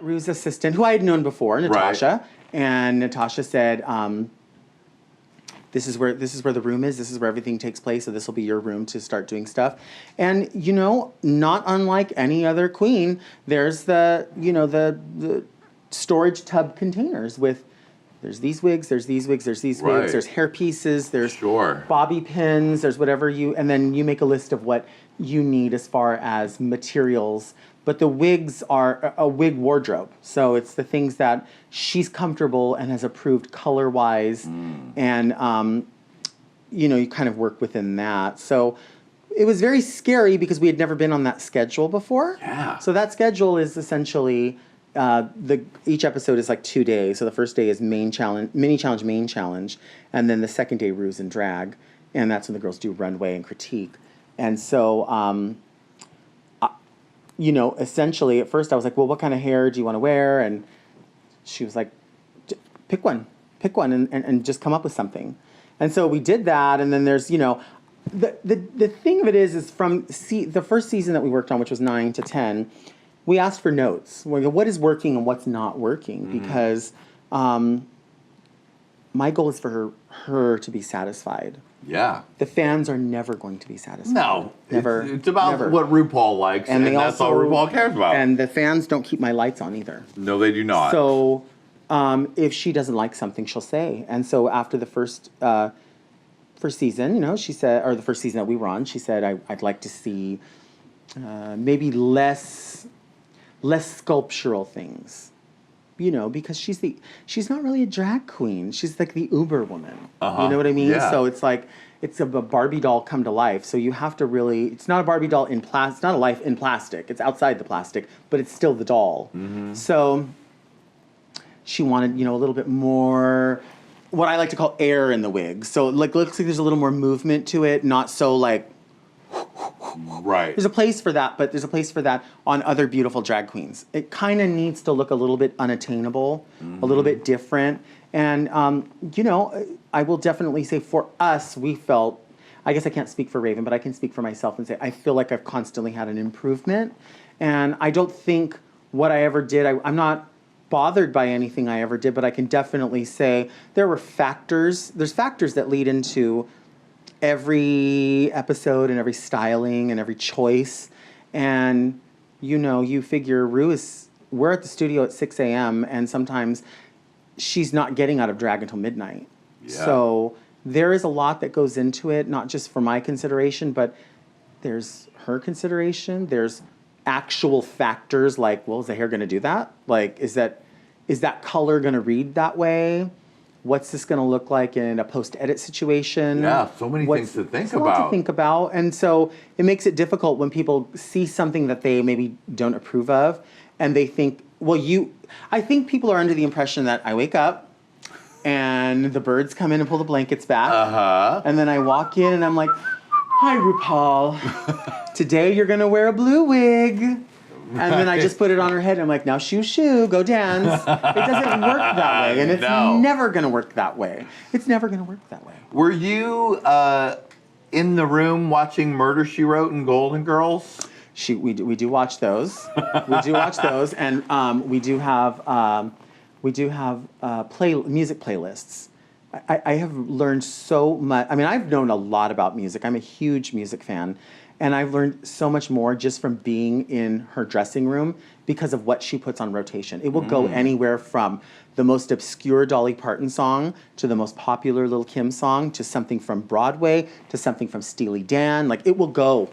Ru's assistant, who I had known before, Natasha, and Natasha said, this is where the room is. This is where everything takes place. So this will be your room to start doing stuff. And not unlike any other queen, there's the storage tub containers with. There's these wigs, there's these wigs, there's these wigs, there's hair pieces, there's bobby pins, there's whatever and then you make a list of what you need as far as materials. But the wigs are a wig wardrobe. So it's the things that she's comfortable and has approved color-wise. And, you kind of work within that. So it was very scary because we had never been on that schedule before. Yeah. So that schedule is essentially... each episode is like 2 days. So the first day is mini challenge, main challenge, and then the second day Ru's in drag, and that's when the girls do runway and critique. And so, essentially at first I was like, well, what kind of hair do you want to wear? And she was like, pick one and just come up with something. And so we did that, and then there's, the thing of it is from the first season that we worked on, which was 9 to 10, we asked for notes. What is working and what's not working? Because my goal is for her to be satisfied. Yeah. The fans are never going to be satisfied. No. Never. It's about what RuPaul likes, and that's all RuPaul cares about. And the fans don't keep my lights on either. No, they do not. So if she doesn't like something, she'll say. And so after the first season, she said, or the first season that we were on, she said, I'd like to see maybe less sculptural things, because she's not really a drag queen. She's like the Uber woman. You know what I mean? Yeah. So it's like, it's a Barbie doll come to life. So you have to really, it's not a Barbie doll in plastic, it's not a life in plastic. It's outside the plastic, but it's still the doll. So she wanted, a little bit more, what I like to call air in the wig. So like, looks like there's a little more movement to it, not so like, right. There's a place for that, but there's a place for that on other beautiful drag queens. It kind of needs to look a little bit unattainable, a little bit different. And, I will definitely say for us, we felt, I guess I can't speak for Raven, but I can speak for myself and say, I feel like I've constantly had an improvement. And I don't think what I ever did, I'm not bothered by anything I ever did, but I can definitely say there's factors that lead into every episode and every styling and every choice. And, you figure we're at the studio at 6 a.m. and sometimes she's not getting out of drag until midnight. Yeah. So there is a lot that goes into it, not just for my consideration, but there's her consideration. There's actual factors like, well, is the hair going to do that? Like, is that color going to read that way? What's this going to look like in a post-edit situation? Yeah, so many things to think about. A lot to think about. And so it makes it difficult when people see something that they maybe don't approve of, and they think, I think people are under the impression that I wake up, and the birds come in and pull the blankets back, and then I walk in and I'm like, hi, RuPaul. Today you're going to wear a blue wig. And then I just put it on her head, and I'm like, now shoo, go dance. It doesn't work that way, and it's never going to work that way. It's never going to work that way. Were you in the room watching Murder, She Wrote and Golden Girls? We do watch those. We do watch those, and we do have music playlists. I have learned so much. I mean, I've known a lot about music. I'm a huge music fan. And I've learned so much more just from being in her dressing room because of what she puts on rotation. It will go anywhere from the most obscure Dolly Parton song to the most popular Lil' Kim song to something from Broadway to something from Steely Dan. Like, it will go.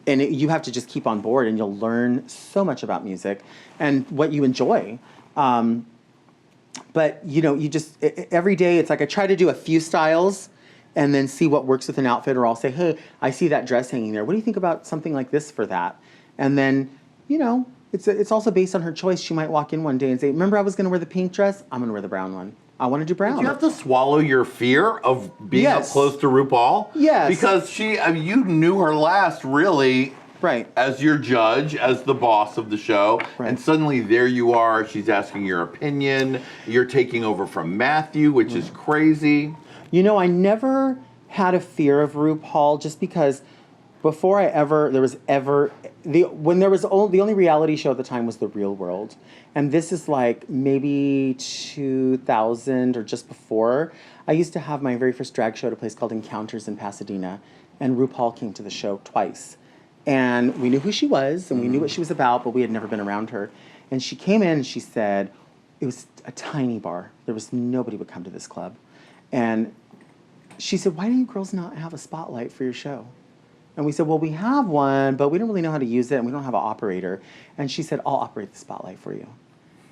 And you have to just keep on board, and you'll learn so much about music and what you enjoy. But, you just, every day, it's like I try to do a few styles and then see what works with an outfit, or I'll say, hey, I see that dress hanging there. What do you think about something like this for that? And then, it's also based on her choice. She might walk in one day and say, remember I was going to wear the pink dress? I'm going to wear the brown one. I want to do brown. Did you have to swallow your fear of being up close to RuPaul? Yes. Because you knew her last, really, right, as your judge, as the boss of the show, right. And suddenly there you are, she's asking your opinion, you're taking over from Matthew, which is crazy. I never had a fear of RuPaul just because before the only reality show at the time was The Real World, and this is like maybe 2000 or just before. I used to have my very first drag show at a place called Encounters in Pasadena, and RuPaul came to the show twice, and we knew who she was and we knew what she was about, but we had never been around her. And she came in and she said, it was a tiny bar. There was nobody would come to this club, and she said, "Why do you girls not have a spotlight for your show?" And we said, "Well, we have one, but we don't really know how to use it, and we don't have an operator." And she said, "I'll operate the spotlight for you."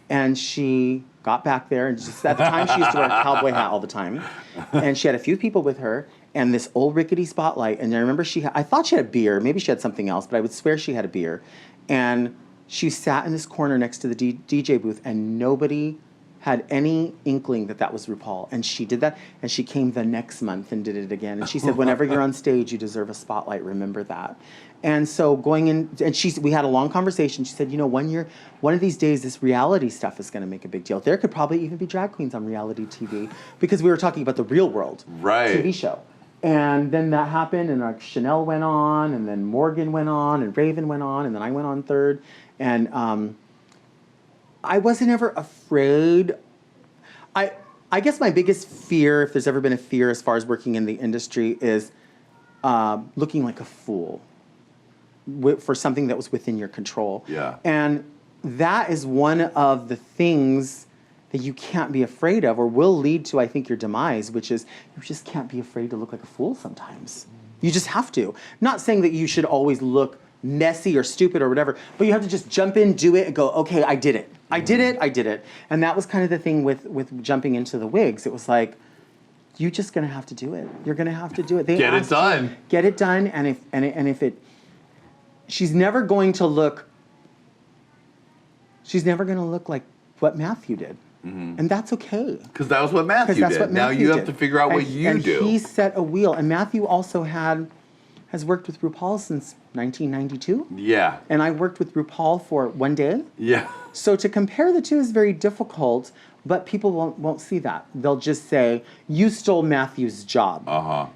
And she got back there, and just at the time she used to wear a cowboy hat all the time, and she had a few people with her, and this old rickety spotlight. And I remember I thought she had a beer, maybe she had something else, but I would swear she had a beer. And she sat in this corner next to the DJ booth, and nobody had any inkling that that was RuPaul. And she did that, and she came the next month and did it again. And she said, "Whenever you're on stage, you deserve a spotlight, remember that." And so going in, and we had a long conversation. She said, "You know, one of these days, this reality stuff is gonna make a big deal. There could probably even be drag queens on reality TV," because we were talking about The Real World TV show. And then that happened, and Chanel went on, and then Morgan went on, and Raven went on, and then I went on third. And I wasn't ever afraid. I guess my biggest fear, if there's ever been a fear as far as working in the industry, is looking like a fool for something that was within your control. Yeah. And that is one of the things that you can't be afraid of, or will lead to, I think, your demise, which is you just can't be afraid to look like a fool sometimes. You just have to. Not saying that you should always look messy or stupid or whatever, but you have to just jump in, do it, and go, "Okay, I did it. I did it." And that was kind of the thing with jumping into the wigs. It was like, you're just gonna have to do it. You're gonna have to do it. Get it done. Get it done, and if it, she's never going to look like what Matthew did. And that's okay. Because that was what Matthew did. Now you have to figure out what you do. And he set a wheel. And Matthew also has worked with RuPaul since 1992. Yeah. And I worked with RuPaul for one day. Yeah. So to compare the two is very difficult, but people won't see that. They'll just say, "You stole Matthew's job.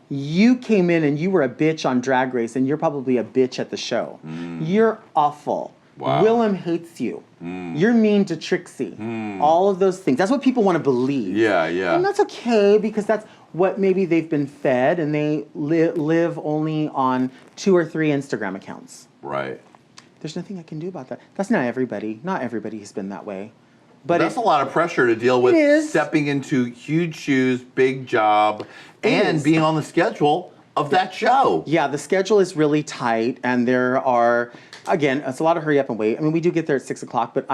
You came in and you were a bitch on Drag Race, and you're probably a bitch at the show. You're awful. Wow. Willem hates you. You're mean to Trixie." All of those things. That's what people want to believe. Yeah, yeah. And that's okay, because that's what maybe they've been fed, and they live only on 2 or 3 Instagram accounts. Right. There's nothing I can do about that. That's not everybody. Not everybody has been that way. But that's a lot of pressure to deal with, stepping into huge shoes, big job, and being on the schedule of that show. Yeah, the schedule is really tight, and there are, again, it's a lot of hurry up and wait. I mean, we do get there at 6 o'clock, but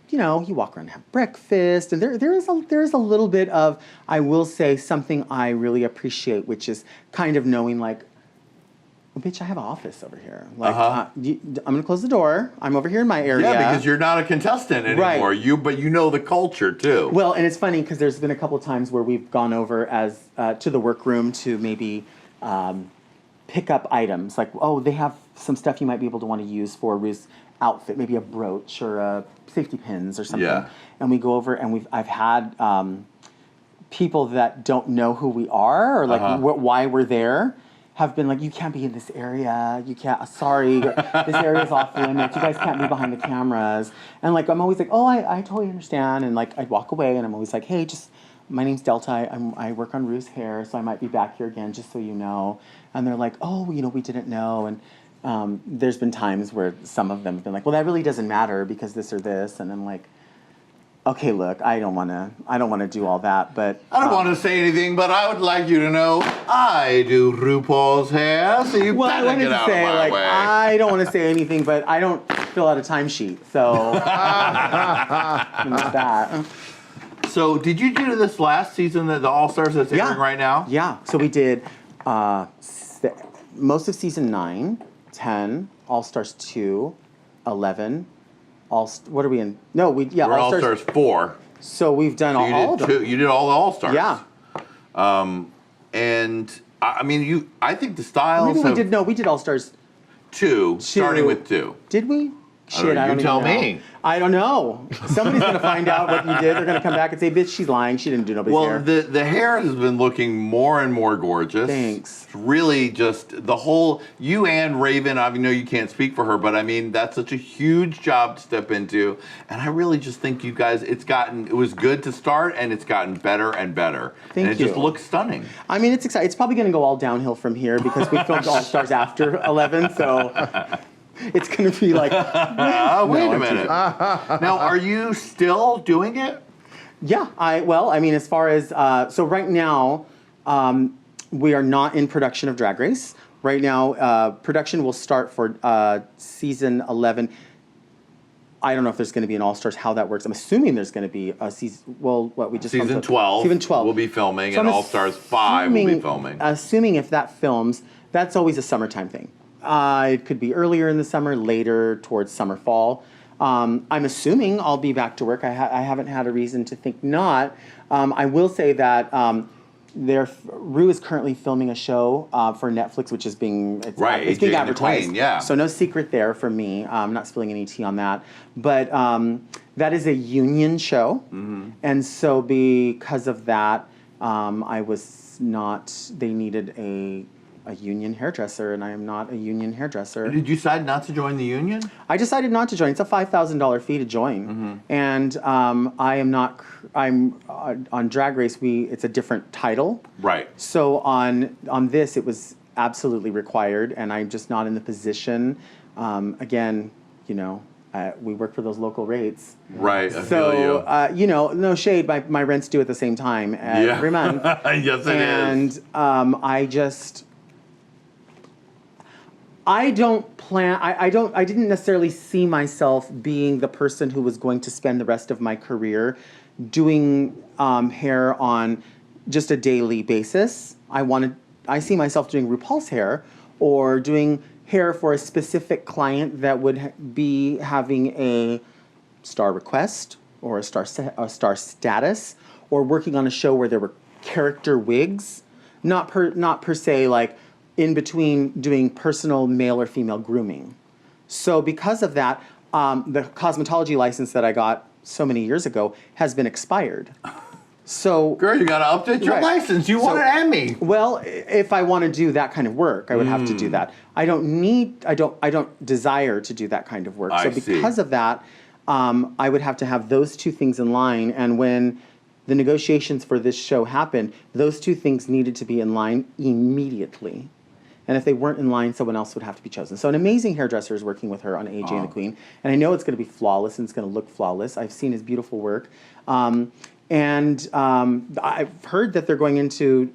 you walk around and have breakfast, and there is a little bit of, I will say, something I really appreciate, which is kind of knowing, like, well, bitch, I have an office over here. Like, I'm gonna close the door. I'm over here in my area. Yeah, because you're not a contestant anymore. Right. But you know the culture too. Well, and it's funny because there's been a couple of times where we've gone over as to the workroom to maybe pick up items. Like, oh, they have some stuff you might be able to want to use for Ruth's outfit, maybe a brooch or safety pins or something. Yeah. And we go over, and I've had people that don't know who we are or like why we're there have been like, "You can't be in this area. You can't. Sorry, this area is off limits. You guys can't be behind the cameras." And like, I'm always like, "Oh, I totally understand." And like, I'd walk away, and I'm always like, "Hey, my name's Delta. I work on Ruth's hair, so I might be back here again, just so you know." And they're like, "Oh, we didn't know." And there's been times where some of them have been like, "Well, that really doesn't matter because this or this." And I'm like, "Okay, look, I don't want to do all that, but I don't want to say anything, but I would like you to know I do RuPaul's hair, so you better get out of my way." I don't want to say anything, but I don't fill out a timesheet, so that. So, did you do this last season, the All Stars that's airing right now? Yeah. So we did most of season 9, 10, All Stars 2, 11. What are we in? No, we're All Stars 4. So we've done all of them. You did all the All Stars. Yeah. And I mean, I think the styles. We did All Stars 2, starting with 2. Did we? Shit, I don't tell even know. me. I don't know. Somebody's going to find out what you did. They're going to come back and say, bitch, she's lying. She didn't do nobody's hair. Well, the hair has been looking more and more gorgeous. Thanks. It's really just the whole, you and Raven, I know you can't speak for her, but I mean, that's such a huge job to step into. And I really just think you guys, it was good to start and it's gotten better and better. Thank you. And it just looks stunning. I mean, it's exciting. It's probably going to go all downhill from here because we filmed All Stars after 11, so it's going to be like, Wait a minute. Now, are you still doing it? yeah. I mean, as far as, so right now, we are not in production of Drag Race. Right now, production will start for season 11. I don't know if there's going to be an All Stars, how that works. I'm assuming there's going to be a season, well, what we just Season 12. Season 12. We'll be filming, So and I'm All Stars 5 will be filming. Assuming if that films, that's always a summertime thing. It could be earlier in the summer, later towards summer, fall. I'm assuming I'll be back to work. I haven't had a reason to think not. I will say that Ru is currently filming a show for Netflix, which is being it's being advertised. Qween, yeah. So no secret there for me. I'm not spilling any tea on that. But that is a union show, and so because of that, I was not. They needed a union hairdresser, and I am not a union hairdresser. Did you decide not to join the union? I decided not to join. It's a $5,000 fee to join, and I am not. I'm on Drag Race. It's a different title, Right. so on this, it was absolutely required, and I'm just not in the position. Again, we work for those local rates. Right, I feel you. No shade. My rent's due at the same time every month. Yes, it is. And I don't plan. I didn't necessarily see myself being the person who was going to spend the rest of my career doing hair on just a daily basis. I see myself doing RuPaul's hair or doing hair for a specific client that would be having a star request or a star status, or working on a show where there were character wigs, not per se like in between doing personal male or female grooming. So because of that, the cosmetology license that I got so many years ago has been expired. So, girl, you got to update your license. You want an Emmy. Well, if I want to do that kind of work, I would have to do that. I don't desire to do that kind of work. So because of that, I would have to have those two things in line. And when the negotiations for this show happened, those two things needed to be in line immediately. And if they weren't in line, someone else would have to be chosen. So an amazing hairdresser is working with her on AJ and the Queen. And I know it's going to be flawless and it's going to look flawless. I've seen his beautiful work. And I've heard that they're going into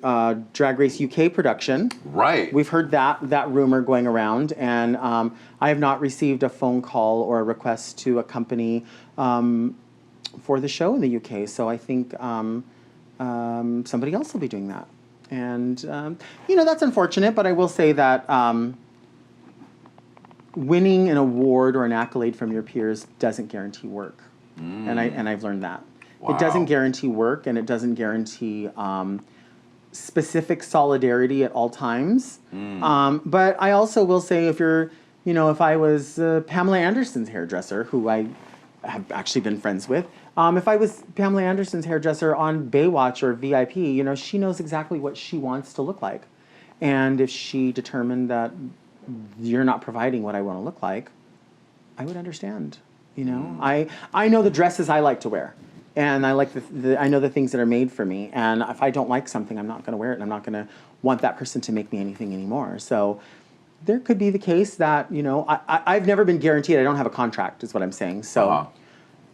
Drag Race UK production. Right. We've heard that rumor going around. And I have not received a phone call or a request to accompany for the show in the UK. So I think somebody else will be doing that. And, that's unfortunate, but I will say that winning an award or an accolade from your peers doesn't guarantee work. And I've learned that. Wow. It doesn't guarantee work, and it doesn't guarantee specific solidarity at all times. But I also will say if I was Pamela Anderson's hairdresser, who I have actually been friends with, if I was Pamela Anderson's hairdresser on Baywatch or VIP, she knows exactly what she wants to look like. And if she determined that you're not providing what I want to look like, I would understand. I know the dresses I like to wear. And I like I know the things that are made for me. And if I don't like something, I'm not going to wear it. And I'm not going to want that person to make me anything anymore. So there could be the case that, I've never been guaranteed. I don't have a contract is what I'm saying. So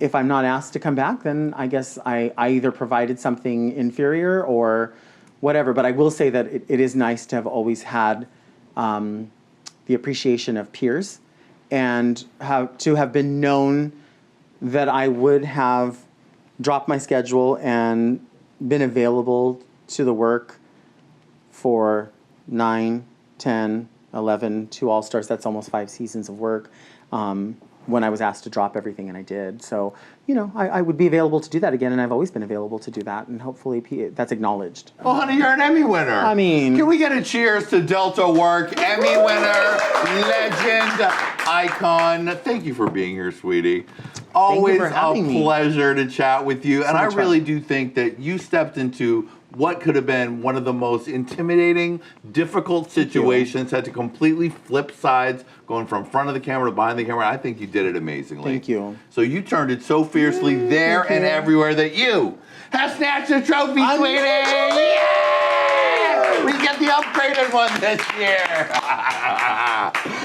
if I'm not asked to come back, then I guess I either provided something inferior or whatever. But I will say that it is nice to have always had the appreciation of peers and to have been known that I would have dropped my schedule and been available to the work for 9, 10, 11, 2 All-Stars. That's almost 5 seasons of work. When I was asked to drop everything, and I did. So, I would be available to do that again, and I've always been available to do that, and hopefully that's acknowledged. Well, honey, you're an Emmy winner. I mean... Can we get a cheers to Delta Work, Emmy winner, legend, icon. Thank you for being here, sweetie. Always for having a me. pleasure to chat with you. And I much really fun. do think that you stepped into what could have been one of the most intimidating, difficult situations, had to completely flip sides, going from front of the camera to behind the camera. I think you did it amazingly. Thank you. So you turned it so fiercely there thank and you. everywhere that you have snatched a trophy, sweetie! Yeah! We get the upgraded one this year.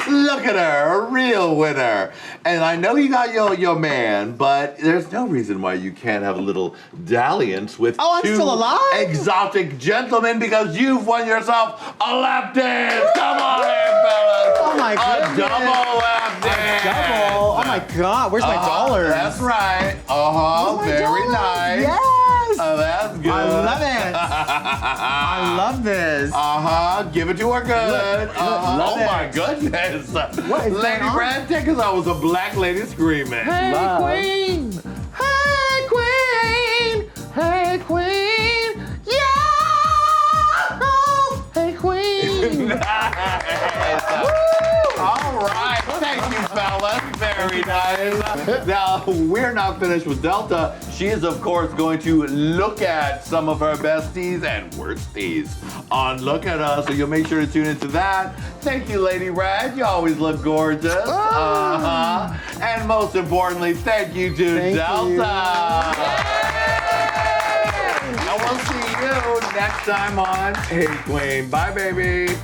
Look at her, a real winner. And I know you got your man, but there's no reason why you can't have a little dalliance with Oh, I'm two still alive? exotic gentlemen because you've won yourself a lap dance. Come on in, fellas. Oh my goodness. A double lap dance. Double. Oh my God. Where's my dollars? That's right. Where's my Very dollars? nice. Yes. Oh, that's good. I love it. I love this. Give it to her good. love Oh my it. goodness. What is Lady going on? Red, take us out with a black lady screaming. Hey, Love. Queen. Hey, Queen. Hey, Queen. Yeah. Hey, Queen. Nice. All right. Thank you, fellas. Very nice. Now, we're not finished with Delta. She is, of course, going to look at some of her besties and worsties on Look at Us, so you'll make sure to tune into that. Thank you, Lady Red. You always look gorgeous. And most importantly, thank you to Thank Delta. you. And we'll see you next time on Hey Qween. Bye, baby.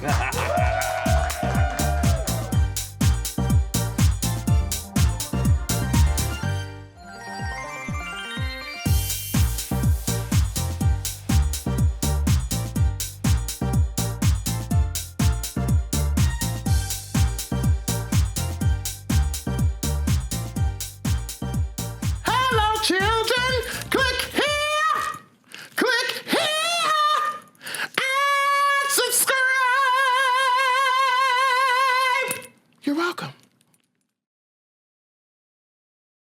Hello, children.